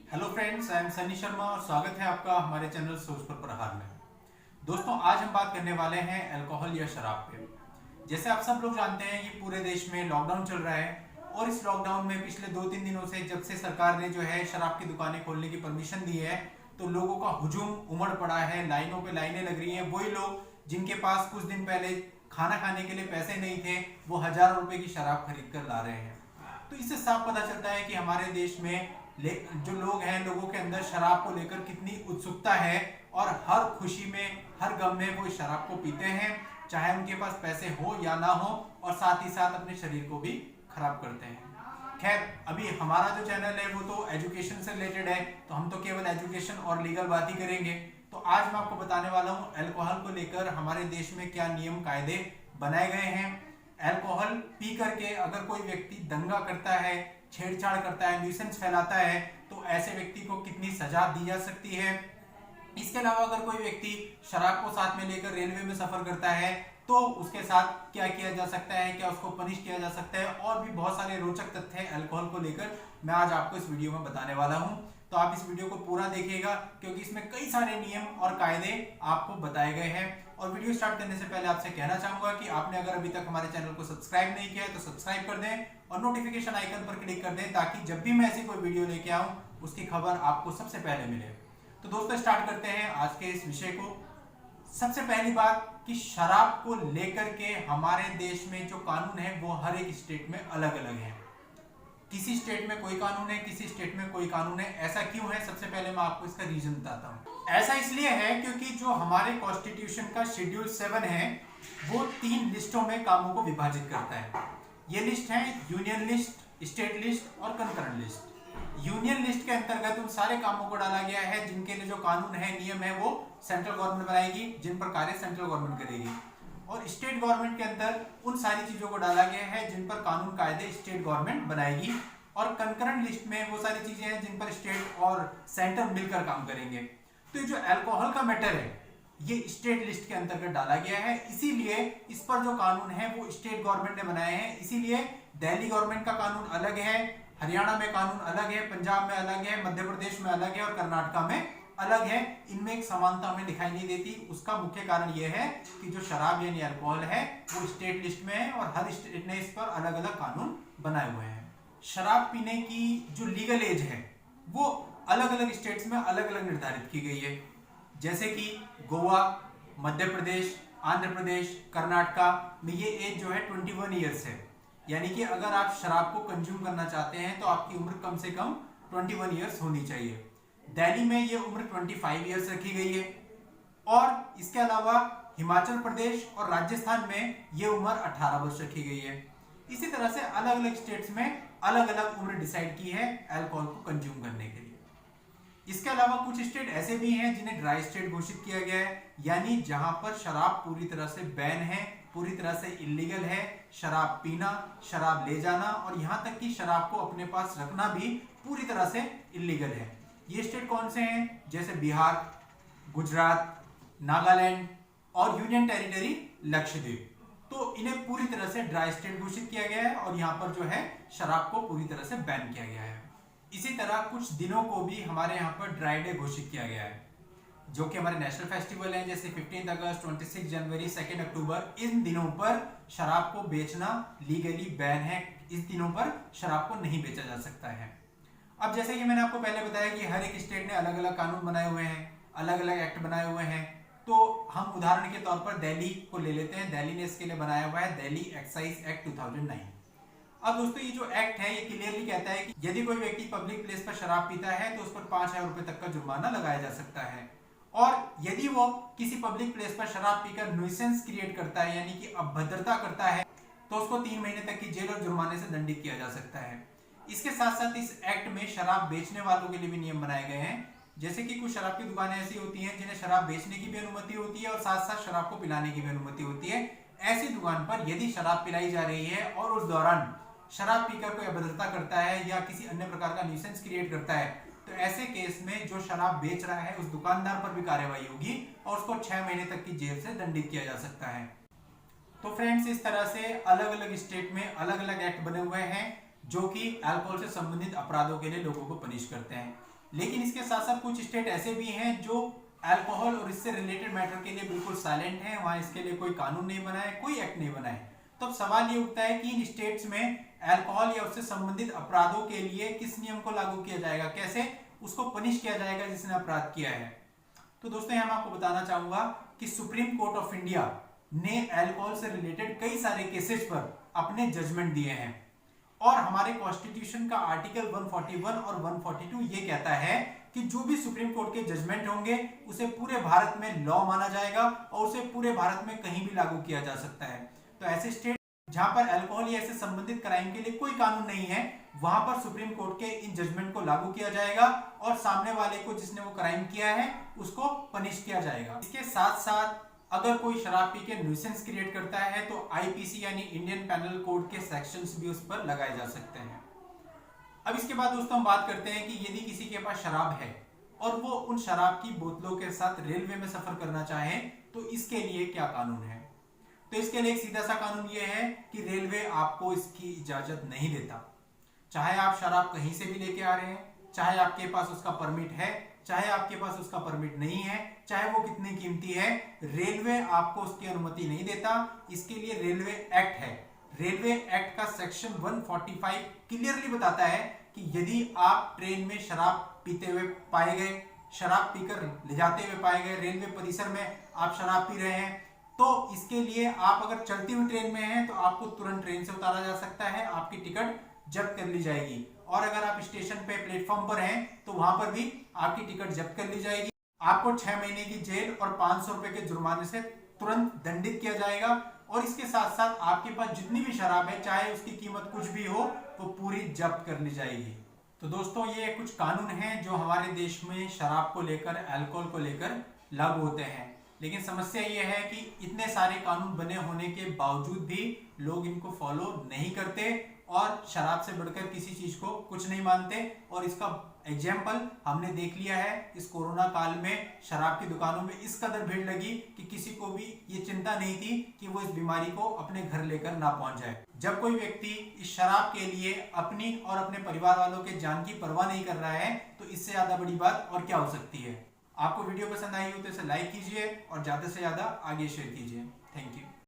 Hello friends, I am Sunny Sharma और स्वागत है आपका हमारे चैनल सोच पर प्रहार में। दोस्तों, आज हम बात करने वाले हैं अल्कोहल या शराब पे। जैसे आप सब लोग जानते हैं कि पूरे देश में लॉकडाउन चल रहा है और इस लॉकडाउन में पिछले 2-3 दिनों से जब से सरकार ने जो है शराब की दुकानें खोलने की परमिशन दी है तो लोगों का हुजूम उमड़ पड़ा है। लाइनों पे लाइनें लग रही हैं। वही लोग जिनके पास कुछ दिन पहले खाना खाने के लिए पैसे नहीं थे वो हजारों रुपए की शराब खरीद कर ला रहे हैं। तो इससे साफ पता चलता है कि हमारे देश में जो लोग हैं, लोगों के अंदर शराब को लेकर कितनी उत्सुकता है और हर खुशी में हर गम में वो इस शराब को पीते हैं, चाहे उनके पास पैसे हो या ना हो, और साथ ही साथ अपने शरीर को भी खराब करते हैं। खैर, अभी हमारा जो चैनल है वो तो एजुकेशन से रिलेटेड है, तो हम तो केवल एजुकेशन और लीगल बात ही करेंगे। तो आज मैं आपको बताने वाला हूँ अल्कोहल को लेकर हमारे देश में क्या नियम कायदे बनाए गए हैं। अल्कोहल पी करके अगर कोई व्यक्ति दंगा करता है, छेड़छाड़ करता है, न्यूसेंस फैलाता है, तो ऐसे व्यक्ति को कितनी सजा दी जा सकती है। इसके अलावा अगर कोई व्यक्ति शराब को साथ में लेकर रेलवे में सफर करता है तो उसके साथ क्या किया जा सकता है, क्या उसको पनिश किया जा सकता है, और भी बहुत सारे रोचक तथ्य अल्कोहल को लेकर मैं आज आपको इस वीडियो में बताने वाला हूं। तो आप इस वीडियो को पूरा देखिएगा क्योंकि इसमें कई सारे नियम और कायदे आपको बताए गए हैं। और वीडियो स्टार्ट करने से पहले आपसे कहना चाहूंगा कि आपने अगर अभी तक हमारे चैनल को सब्सक्राइब नहीं किया है तो सब्सक्राइब कर दें और नोटिफिकेशन आइकन पर क्लिक कर दें ताकि जब भी मैं ऐसी कोई वीडियो लेके आऊं उसकी खबर आपको सबसे पहले मिले। तो दोस्तों, स्टार्ट करते हैं आज के इस विषय को। सबसे पहली बात कि शराब को लेकर के हमारे देश में जो कानून है वो हर एक स्टेट में अलग अलग है। किसी स्टेट में कोई कानून है, किसी स्टेट में कोई कानून है। ऐसा क्यों है, सबसे पहले मैं आपको इसका रीजन बताता हूँ। ऐसा इसलिए है क्योंकि जो हमारे कॉन्स्टिट्यूशन का शेड्यूल 7 है वो 3 लिस्टों में कामों को विभाजित करता है। ये लिस्ट है यूनियन लिस्ट, स्टेट लिस्ट और कंकरेंट लिस्ट। यूनियन लिस्ट के अंतर्गत उन सारे कामों को डाला गया है जिनके लिए जो कानून है, नियम है, वो सेंट्रल गवर्नमेंट बनाएगी, जिन पर कार्य सेंट्रल गवर्नमेंट करेगी। और स्टेट गवर्नमेंट के अंदर उन सारी चीजों को डाला गया है जिन पर कानून कायदे स्टेट गवर्नमेंट बनाएगी। और कंकरेंट लिस्ट में वो सारी चीजें हैं जिन पर स्टेट और सेंटर मिलकर काम करेंगे। तो जो अल्कोहल का मैटर है ये स्टेट लिस्ट के अंतर्गत डाला गया है, इसीलिए इस पर जो कानून है वो स्टेट गवर्नमेंट ने बनाए हैं। इसीलिए दिल्ली गवर्नमेंट का कानून अलग है, हरियाणा में कानून अलग है, पंजाब में अलग है, मध्य प्रदेश में अलग है और कर्नाटका में अलग है। इनमें एक समानता हमें दिखाई नहीं देती। उसका मुख्य कारण यह है कि जो शराब यानी अल्कोहल है वो स्टेट लिस्ट में है और हर स्टेट ने इस पर अलग अलग कानून बनाए हुए हैं। शराब पीने की जो लीगल एज है वो अलग अलग स्टेट्स में अलग अलग निर्धारित की गई है। जैसे कि गोवा, मध्य प्रदेश, आंध्र प्रदेश, कर्नाटका में ये एज जो है 21 ईयर्स है। यानी कि अगर आप शराब को कंज्यूम करना चाहते हैं तो आपकी उम्र कम से कम 21 ईयर्स होनी चाहिए। दिल्ली में ये उम्र 25 ईयर्स रखी गई है। और इसके अलावा हिमाचल प्रदेश और राजस्थान में ये उम्र 18 वर्ष रखी गई है। इसी तरह से अलग अलग स्टेट्स में अलग अलग उम्र डिसाइड की है अल्कोहल को कंज्यूम करने के लिए। इसके अलावा कुछ स्टेट ऐसे भी हैं जिन्हें ड्राई स्टेट घोषित किया गया है, यानी जहां पर शराब पूरी तरह से बैन है, पूरी तरह से इलीगल है। शराब पीना, शराब ले जाना और यहां तक कि शराब को अपने पास रखना भी पूरी तरह से इलीगल है। ये स्टेट कौन से हैं? जैसे बिहार, गुजरात, नागालैंड और यूनियन टेरिटरी लक्षद्वीप। तो इन्हें पूरी तरह से ड्राई स्टेट घोषित किया गया है और यहाँ पर जो है शराब को पूरी तरह से बैन किया गया है। इसी तरह कुछ दिनों को भी हमारे यहाँ पर ड्राई डे घोषित किया गया है, जो कि हमारे नेशनल फेस्टिवल हैं, जैसे 15 अगस्त, 26 जनवरी, 2 अक्टूबर। इन दिनों पर शराब को बेचना लीगली बैन है। इस दिनों पर शराब को नहीं बेचा जा सकता है। अब जैसे कि मैंने आपको पहले बताया कि हर एक स्टेट ने अलग अलग कानून बनाए हुए हैं, अलग अलग एक्ट बनाए हुए हैं। तो हम उदाहरण के तौर पर दिल्ली को ले लेते हैं। दिल्ली ने इसके लिए बनाया हुआ है दिल्ली एक्साइज एक्ट 2009। अब दोस्तों, ये जो एक्ट है ये क्लियरली कहता है कि यदि कोई व्यक्ति पब्लिक प्लेस पर शराब पीता है तो उस पर 5,000 रुपए तक का जुर्माना लगाया जा सकता है। और यदि वो किसी पब्लिक प्लेस पर शराब पीकर न्यूसेंस क्रिएट करता है यानी कि अभद्रता करता है तो उसको 3 महीने तक की जेल और जुर्माने से दंडित किया जा सकता है। इसके साथ साथ इस एक्ट में शराब बेचने वालों के लिए भी नियम बनाए गए हैं। जैसे कि कुछ शराब की दुकानें ऐसी होती हैं जिन्हें शराब बेचने की भी अनुमति होती है और साथ साथ शराब को पिलाने की भी अनुमति होती है। ऐसी दुकान पर यदि शराब पिलाई जा रही है और उस दौरान शराब पीकर कोई अभद्रता करता है या किसी अन्य प्रकार का न्यूसेंस क्रिएट करता है तो ऐसे केस में जो शराब बेच रहा है उस दुकानदार पर भी कार्रवाई होगी और उसको 6 महीने तक की जेल से दंडित किया जा सकता है। तो फ्रेंड्स, इस तरह से अलग अलग स्टेट में अलग अलग एक्ट बने हुए हैं जो कि अल्कोहल से संबंधित अपराधों के लिए लोगों को पनिश करते हैं। लेकिन इसके साथ साथ कुछ स्टेट ऐसे भी हैं जो अल्कोहल और इससे रिलेटेड मैटर के लिए बिल्कुल साइलेंट हैं, वहां इसके लिए कोई कानून नहीं बना है, कोई एक्ट नहीं बना है। तो अब सवाल ये उठता है कि इन स्टेट्स में अल्कोहल या उससे संबंधित अपराधों के लिए किस नियम को लागू किया जाएगा, कैसे उसको पनिश किया जाएगा जिसने अपराध किया है। तो दोस्तों यहाँ मैं आपको बताना चाहूंगा कि सुप्रीम कोर्ट ऑफ इंडिया ने अल्कोहल से रिलेटेड कई सारे केसेस पर अपने जजमेंट दिए हैं और हमारे कॉन्स्टिट्यूशन का आर्टिकल 141 और 142 ये कहता है कि जो भी सुप्रीम कोर्ट के जजमेंट होंगे उसे पूरे भारत में लॉ माना जाएगा और उसे पूरे भारत में कहीं भी लागू किया जा सकता है। तो ऐसे स्टेट जहां पर अल्कोहल या इससे संबंधित क्राइम के लिए कोई कानून नहीं है, वहां पर सुप्रीम कोर्ट के इन जजमेंट को लागू किया जाएगा और सामने वाले को जिसने वो क्राइम किया है उसको पनिश किया जाएगा। इसके साथ साथ अगर कोई शराब पी के न्यूसेंस क्रिएट करता है तो आईपीसी यानी इंडियन पेनल कोड के सेक्शंस भी उस पर लगाए जा सकते हैं। अब इसके बाद दोस्तों हम बात करते हैं कि यदि किसी के पास शराब है और वो उन शराब की बोतलों के साथ रेलवे में सफर करना चाहे तो इसके लिए क्या कानून है। तो इसके लिए एक सीधा सा कानून ये है कि रेलवे आपको इसकी इजाजत नहीं देता। चाहे आप शराब कहीं से भी लेके आ रहे हैं, चाहे आपके पास उसका परमिट है, चाहे आपके पास उसका परमिट नहीं है, चाहे वो कितनी कीमती है, रेलवे आपको उसकी अनुमति नहीं देता। इसके लिए रेलवे एक्ट है। रेलवे एक्ट का सेक्शन 145 क्लियरली बताता है कि यदि आप ट्रेन में शराब पीते हुए पाए गए, शराब पीकर ले जाते हुए पाए गए, रेलवे परिसर में आप शराब पी रहे हैं, तो इसके लिए आप अगर चलती हुई ट्रेन में हैं तो आपको तुरंत ट्रेन से उतारा जा सकता है, आपकी टिकट जब्त कर ली जाएगी। और अगर आप स्टेशन पे प्लेटफॉर्म पर हैं तो वहां पर भी आपकी टिकट जब्त कर ली जाएगी। आपको 6 महीने की जेल और 500 रुपए के जुर्माने से तुरंत दंडित किया जाएगा। और इसके साथ साथ आपके पास जितनी भी शराब है, चाहे उसकी कीमत कुछ भी हो, वो पूरी जब्त कर ली जाएगी। तो दोस्तों ये कुछ कानून हैं जो हमारे देश में शराब को लेकर, अल्कोहल को लेकर लागू होते हैं। लेकिन समस्या ये है कि इतने सारे कानून बने होने के बावजूद भी लोग इनको फॉलो नहीं करते और शराब से बढ़कर किसी चीज को कुछ नहीं मानते। और इसका एग्जाम्पल हमने देख लिया है। इस कोरोना काल में शराब की दुकानों में इस कदर भीड़ लगी कि किसी को भी ये चिंता नहीं थी कि वो इस बीमारी को अपने घर लेकर ना पहुंच जाए। जब कोई व्यक्ति इस शराब के लिए अपनी और अपने परिवार वालों के जान की परवाह नहीं कर रहा है तो इससे ज्यादा बड़ी बात और क्या हो सकती है। आपको वीडियो पसंद आई हो तो इसे लाइक कीजिए और ज्यादा से ज्यादा आगे शेयर कीजिए। Thank you.